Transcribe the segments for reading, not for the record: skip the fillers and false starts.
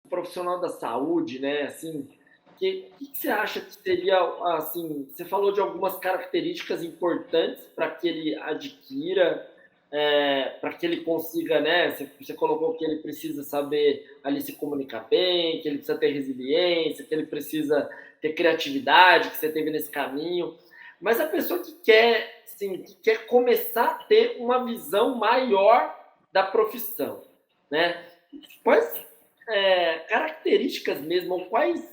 profissional da saúde, né, assim, que você acha que seria, assim, você falou de algumas características importantes para que ele adquira, para que ele consiga, né, você colocou que ele precisa saber ali se comunicar bem, que ele precisa ter resiliência, que ele precisa ter criatividade, que você teve nesse caminho, mas a pessoa que quer, assim, que quer começar a ter uma visão maior da profissão, né? Quais características mesmo, ou quais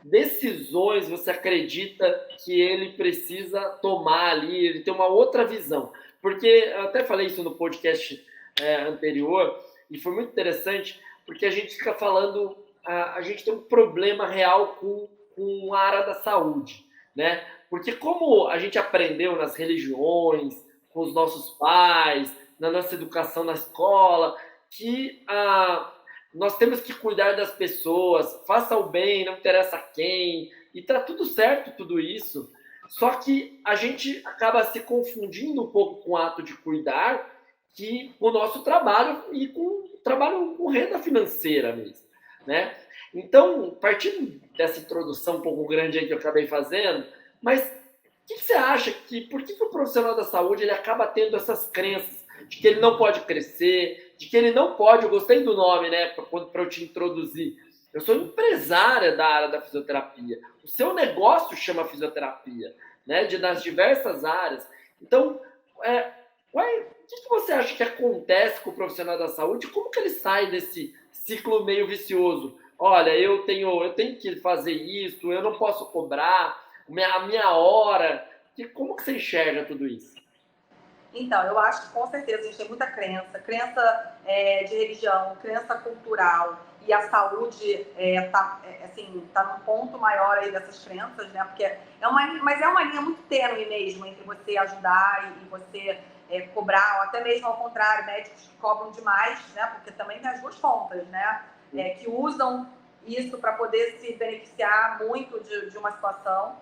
decisões você acredita que ele precisa tomar ali, ele tem uma outra visão? Porque eu até falei isso no podcast anterior, e foi muito interessante, porque a gente fica falando, a gente tem um problema real com a área da saúde, né? Porque como a gente aprendeu nas religiões, com os nossos pais, na nossa educação na escola, que nós temos que cuidar das pessoas, faça o bem, não interessa quem, e tá tudo certo tudo isso. Só que a gente acaba se confundindo um pouco com o ato de cuidar, que o nosso trabalho e com o trabalho com renda financeira mesmo, né? Então, partindo dessa introdução um pouco grande aí que eu acabei fazendo, mas o que você acha por que o profissional da saúde ele acaba tendo essas crenças de que ele não pode crescer, de que ele não pode, eu gostei do nome, né, para eu te introduzir. Eu sou empresária da área da fisioterapia. O seu negócio chama fisioterapia, né, das diversas áreas. Então, o que você acha que acontece com o profissional da saúde? Como que ele sai desse ciclo meio vicioso? Olha, eu tenho que fazer isso, eu não posso cobrar, a minha hora. Como que você enxerga tudo isso? Então, eu acho que com certeza a gente tem muita crença de religião, crença cultural, e a saúde tá num ponto maior aí dessas crenças, né? Porque mas é uma linha muito tênue mesmo entre você ajudar e você cobrar, ou até mesmo ao contrário, médicos que cobram demais, né? Porque também tem as duas pontas, né? Que usam isso para poder se beneficiar muito de uma situação.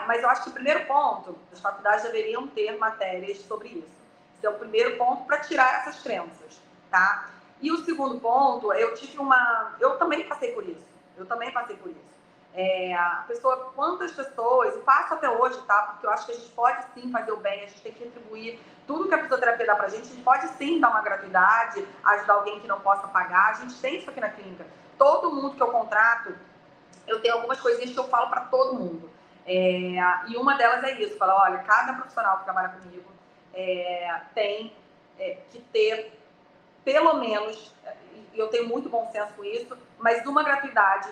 Mas eu acho que o primeiro ponto, as faculdades deveriam ter matérias sobre isso. Esse é o primeiro ponto para tirar essas crenças, tá? E o segundo ponto, eu também passei por isso. Quantas pessoas, e faço até hoje, tá? Porque eu acho que a gente pode sim fazer o bem, a gente tem que retribuir tudo que a fisioterapia dá pra gente, a gente pode sim dar uma gratuidade, ajudar alguém que não possa pagar, a gente tem isso aqui na clínica. Todo mundo que eu contrato, eu tenho algumas coisinhas que eu falo para todo mundo. E uma delas é isso, fala, olha, cada profissional que trabalha comigo tem que ter, pelo menos, e eu tenho muito bom senso com isso, mas uma gratuidade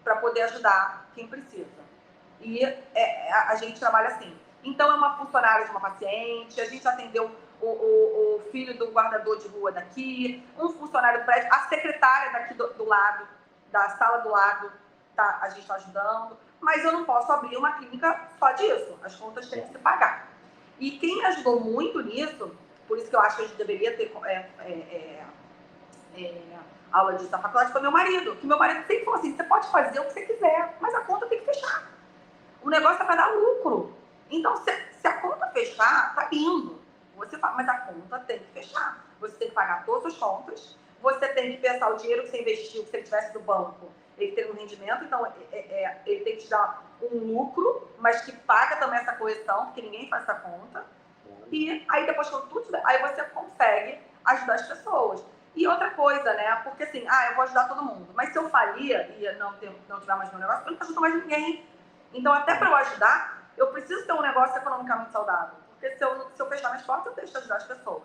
para poder ajudar quem precisa. E a gente trabalha assim. Então, é uma funcionária de uma paciente, a gente atendeu o filho do guardador de rua daqui, um funcionário do prédio, a secretária daqui do lado, da sala do lado, tá, a gente está ajudando, mas eu não posso abrir uma clínica só disso, as contas têm que se pagar. E quem me ajudou muito nisso, por isso que eu acho que a gente deveria ter aula disso na faculdade, foi meu marido, que meu marido sempre falou assim, você pode fazer o que você quiser, mas a conta tem que fechar. O negócio é para dar lucro. Então, se a conta fechar, tá lindo. Mas a conta tem que fechar. Você tem que pagar todas as contas, você tem que pensar o dinheiro que você investiu, que você tivesse do banco, ele tem um rendimento, então ele tem que te dar um lucro, mas que paga também essa correção, porque ninguém faz essa conta. E aí depois, quando tudo aí você consegue ajudar as pessoas. E outra coisa, né? Porque assim, eu vou ajudar todo mundo. Mas se eu falir e não tiver mais meu negócio, eu não ajudo mais ninguém. Então, até para eu ajudar, eu preciso ter um negócio economicamente saudável. Porque se eu fechar minhas portas, eu deixo de ajudar as pessoas.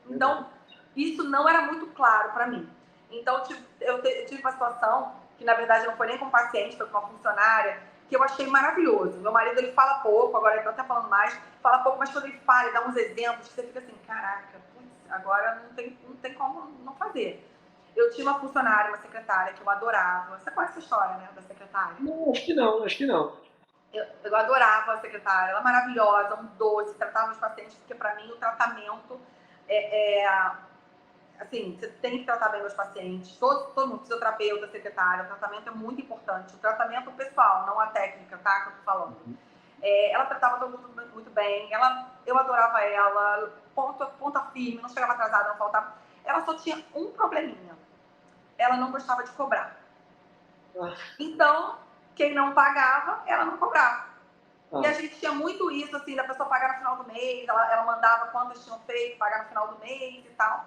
Então, isso não era muito claro para mim. Então, eu tive uma situação que, na verdade, não foi nem com um paciente, foi com uma funcionária, que eu achei maravilhoso. Meu marido, ele fala pouco, agora ele tá até falando mais, fala pouco, mas quando ele fala, ele dá uns exemplos, você fica assim, caraca, putz, agora não tem como não fazer. Eu tinha uma funcionária, uma secretária, que eu adorava. Você conhece essa história, né, da secretária? Não, acho que não, acho que não. Eu adorava a secretária, ela é maravilhosa, um doce, tratava os pacientes, porque para mim o tratamento assim, você tem que tratar bem os pacientes, todo mundo, fisioterapeuta, secretária, o tratamento é muito importante, o tratamento pessoal, não a técnica, tá, que eu tô falando. Ela tratava todo mundo muito bem, eu adorava ela, ponta firme, não chegava atrasada, não faltava. Ela só tinha um probleminha. ela não gostava de cobrar. Então, quem não pagava, ela não cobrava. E a gente tinha muito isso, assim, da pessoa pagar no final do mês, ela mandava quantas tinham feito, pagar no final do mês e tal.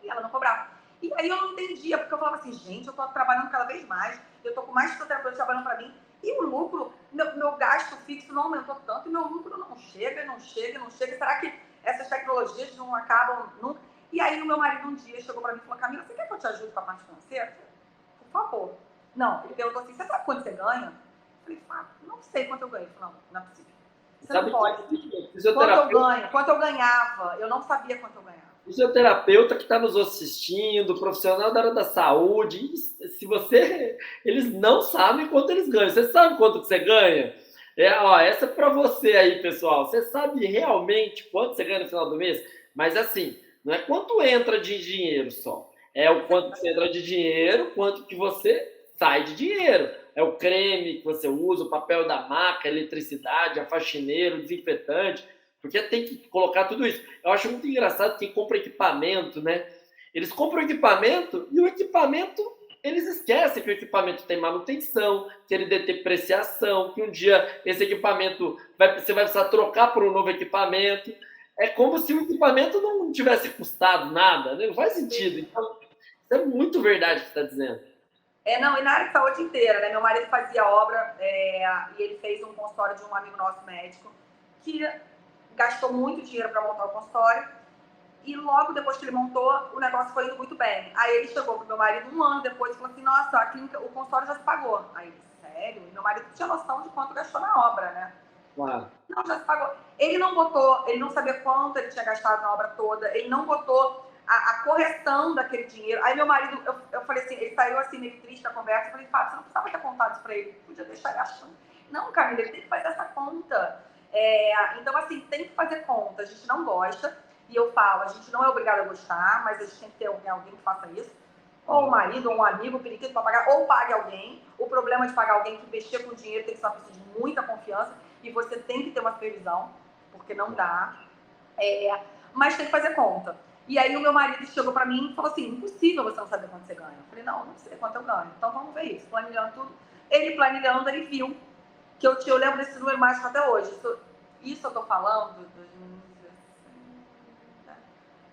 E ela não cobrava. E aí eu não entendia, porque eu falava assim, gente, eu tô trabalhando cada vez mais, eu tô com mais fisioterapeutas trabalhando para mim, e o lucro, meu gasto fixo não aumentou tanto, e meu lucro não chega. Será que essas tecnologias não acabam nunca? E aí o meu marido um dia chegou para mim e falou, Camila, você quer que eu te ajude com a parte financeira? Por favor. Não, ele perguntou assim, você sabe quanto você ganha? Eu falei, não sei quanto eu ganho. Ele falou, não é possível. Você não pode. Quanto eu ganhava, eu não sabia quanto eu ganhava. Fisioterapeuta que está nos assistindo, profissional da área da saúde, eles não sabem quanto eles ganham. Você sabe quanto que você ganha? Essa é para você aí, pessoal. Você sabe realmente quanto você ganha no final do mês? Mas assim, não é quanto entra de dinheiro só. É o quanto que você entra de dinheiro, quanto que você sai de dinheiro. É o creme que você usa, o papel da maca, a eletricidade, a faxineira, o desinfetante. Porque tem que colocar tudo isso. Eu acho muito engraçado quem compra equipamento, né? Eles compram equipamento e o equipamento, eles esquecem que o equipamento tem manutenção, que ele deve ter depreciação, que um dia esse equipamento você vai precisar trocar por um novo equipamento. É como se o equipamento não tivesse custado nada, né? Não faz sentido. Então, isso é muito verdade o que você está dizendo. Não, e na área de saúde inteira, né? Meu marido fazia obra e ele fez um consultório de um amigo nosso médico que gastou muito dinheiro para montar o consultório e logo depois que ele montou, o negócio foi indo muito bem. Aí ele chegou pro meu marido um ano depois e falou assim, nossa, a clínica, o consultório já se pagou. Aí ele, sério? E meu marido tinha noção de quanto gastou na obra, né? Claro. Não, já se pagou. Ele não botou, ele não sabia quanto ele tinha gastado na obra toda, ele não botou a correção daquele dinheiro. Aí meu marido, eu falei assim, ele saiu assim meio triste da conversa, eu falei, Fábio, você não precisava ter contado isso pra ele, podia deixar gastando. Não, Camila, ele tem que fazer essa conta. Então, assim, tem que fazer conta. A gente não gosta, e eu falo, a gente não é obrigado a gostar, mas a gente tem que ter alguém que faça isso. Ou um marido, ou um amigo, periquito para pagar, ou pague alguém. O problema de pagar alguém que mexer com dinheiro tem que ser uma pessoa de muita confiança, e você tem que ter uma supervisão, porque não dá. Mas tem que fazer conta. E aí o meu marido chegou para mim e falou assim, impossível você não saber quanto você ganha. Eu falei, não sei quanto eu ganho. Então vamos ver isso, planilhando tudo. Ele planilhando, ele viu que eu lembro desse número mágico até hoje. Isso eu tô falando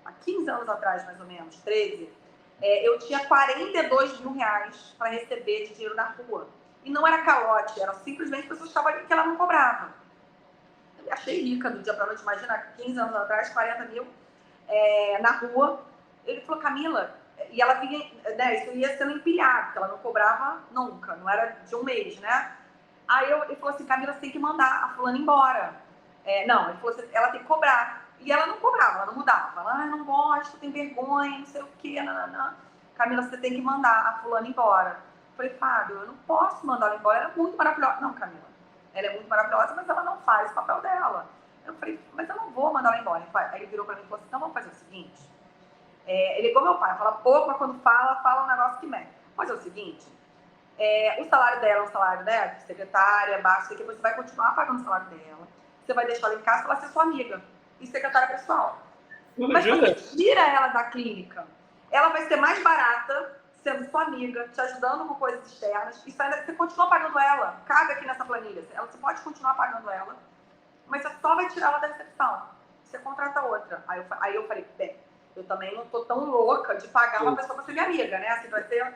há 15 anos atrás, mais ou menos, 13. Eu tinha 42 mil reais para receber de dinheiro na rua. E não era calote, era simplesmente pessoas que estavam ali que ela não cobrava. Eu me achei rica do dia para noite, imagina, 15 anos atrás, 40 mil na rua. Ele falou, Camila, e ela vinha, né, isso ia sendo empilhado, porque ela não cobrava nunca, não era de um mês, né? Aí ele falou assim, Camila, você tem que mandar a fulana embora. Não, ele falou assim, ela tem que cobrar. E ela não cobrava, ela não mudava. Ela, não gosto, tem vergonha, não sei o quê, nananã. Camila, você tem que mandar a fulana embora. Eu falei, Fábio, eu não posso mandar ela embora, ela é muito maravilhosa. Não, Camila, ela é muito maravilhosa, mas ela não faz o papel dela. Eu falei, mas eu não vou mandar ela embora. Aí ele virou pra mim e falou assim, então vamos fazer o seguinte. Ele é igual meu pai, fala pouco, mas quando fala um negócio que mete. Vamos fazer o seguinte, o salário dela é um salário, né, de secretária, baixo, que você vai continuar pagando o salário dela. Você vai deixar ela em casa, ela vai ser sua amiga e secretária pessoal. Mas você tira ela da clínica, ela vai ser mais barata sendo sua amiga, te ajudando com coisas externas, e você continua pagando ela, cabe aqui nessa planilha, você pode continuar pagando ela, mas você só vai tirar ela da recepção, você contrata outra. Aí eu falei, bem, eu também não tô tão louca de pagar uma pessoa para ser minha amiga, né, assim vai ser...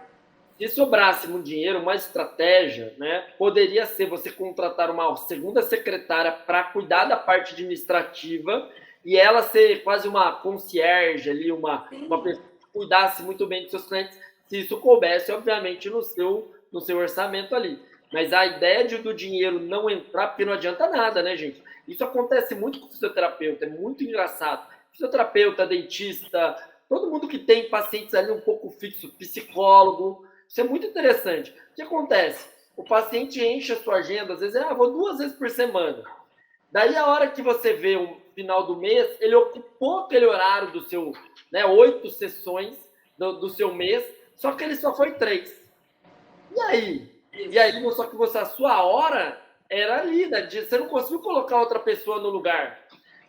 Se sobrasse um dinheiro, uma estratégia, né, poderia ser você contratar uma segunda secretária para cuidar da parte administrativa e ela ser quase uma concierge ali, uma pessoa que cuidasse muito bem dos seus clientes, se isso coubesse, obviamente, no seu orçamento ali. Mas a ideia do dinheiro não entrar, porque não adianta nada, né, gente? Isso acontece muito com o fisioterapeuta, é muito engraçado. Fisioterapeuta, dentista, todo mundo que tem pacientes ali um pouco fixo, psicólogo. Isso é muito interessante. O que acontece? O paciente enche a sua agenda, às vezes, vou 2 vezes por semana. Daí, a hora que você vê o final do mês, ele ocupou aquele horário do seu, 8 sessões do seu mês, só que ele só foi 3. E aí? E aí, só que a sua hora era ali, né? Você não conseguiu colocar outra pessoa no lugar,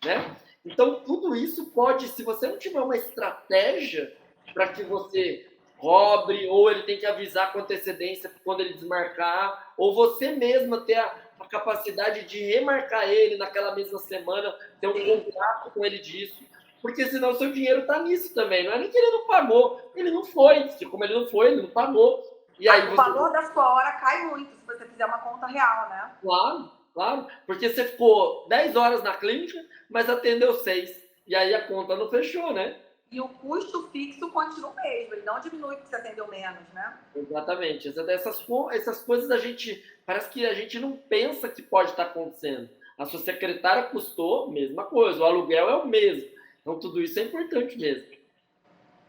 né? Então, tudo isso pode, se você não tiver uma estratégia para que você cobre, ou ele tem que avisar com antecedência quando ele desmarcar, ou você mesma ter a capacidade de remarcar ele naquela mesma semana, ter um contrato com ele disso, porque senão o seu dinheiro está nisso também. Não é nem que ele não pagou, ele não foi. Como ele não foi, ele não pagou. E aí o valor da sua hora cai muito se você fizer uma conta real, né? Claro, claro. Porque você ficou 10 horas na clínica, mas atendeu 6. E aí a conta não fechou, né? E o custo fixo continua o mesmo, ele não diminui porque você atendeu menos, né? Exatamente. Essas coisas a gente. Parece que a gente não pensa que pode estar acontecendo. A sua secretária custou, mesma coisa. O aluguel é o mesmo. Então tudo isso é importante mesmo.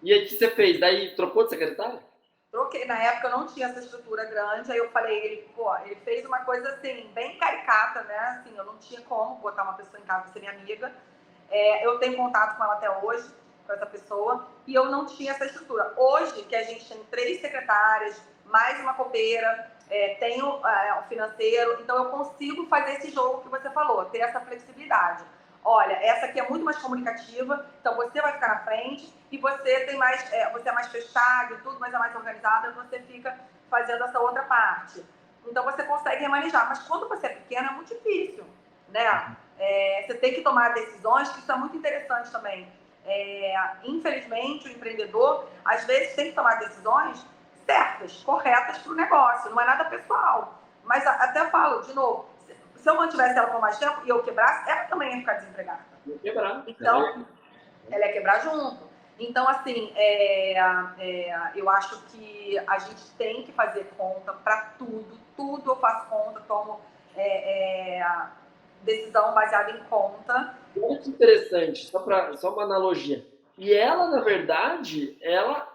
E aí o que você fez? Daí trocou de secretária? Troquei. Na época eu não tinha essa estrutura grande, aí eu falei, ele fez uma coisa assim, bem caricata, né? Assim, eu não tinha como botar uma pessoa em casa pra ser minha amiga. Eu tenho contato com ela até hoje, com essa pessoa, e eu não tinha essa estrutura. Hoje, que a gente tem 3 secretárias, mais uma copeira, tenho o financeiro, então eu consigo fazer esse jogo que você falou, ter essa flexibilidade. Olha, essa aqui é muito mais comunicativa, então você vai ficar na frente e você tem mais, você é mais fechado e tudo, mas é mais organizado, e você fica fazendo essa outra parte. Então você consegue remanejar, mas quando você é pequeno é muito difícil, né? Você tem que tomar decisões, que isso é muito interessante também. Infelizmente, o empreendedor, às vezes, tem que tomar decisões certas, corretas para o negócio, não é nada pessoal. Mas até falo, de novo, se eu mantivesse ela por mais tempo e eu quebrasse, ela também ia ficar desempregada. Ia quebrar. Então, ela ia quebrar junto. Então, assim, eu acho que a gente tem que fazer conta para tudo. Tudo eu faço conta, tomo decisão baseada em conta. Olha que interessante, só uma analogia. E ela, na verdade, ela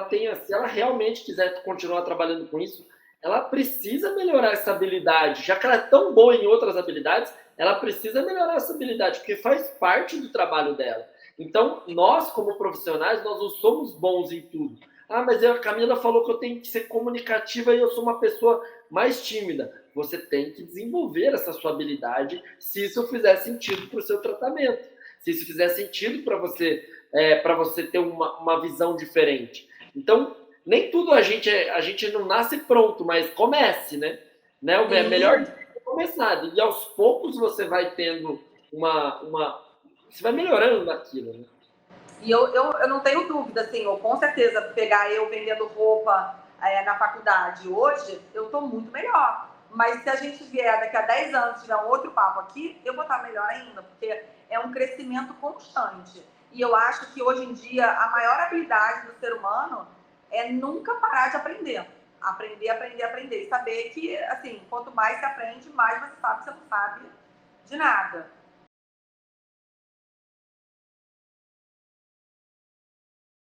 tem, se ela realmente quiser continuar trabalhando com isso, ela precisa melhorar essa habilidade. Já que ela é tão boa em outras habilidades, ela precisa melhorar essa habilidade, porque faz parte do trabalho dela. Então, nós, como profissionais, nós não somos bons em tudo. Ah, mas a Camila falou que eu tenho que ser comunicativa e eu sou uma pessoa mais tímida. Você tem que desenvolver essa sua habilidade se isso fizer sentido para o seu tratamento, se isso fizer sentido para você ter uma visão diferente. Então, nem tudo a gente não nasce pronto, mas comece, né? O melhor é começar. E aos poucos você vai tendo você vai melhorando naquilo, né? E eu não tenho dúvida, assim, ou com certeza, pegar eu vendendo roupa na faculdade hoje, eu estou muito melhor. Mas se a gente vier daqui a 10 anos tiver um outro papo aqui, eu vou estar melhor ainda, porque é um crescimento constante. E eu acho que hoje em dia a maior habilidade do ser humano é nunca parar de aprender. Aprender, aprender, aprender. E saber que, assim, quanto mais você aprende, mais você sabe que você não sabe de nada.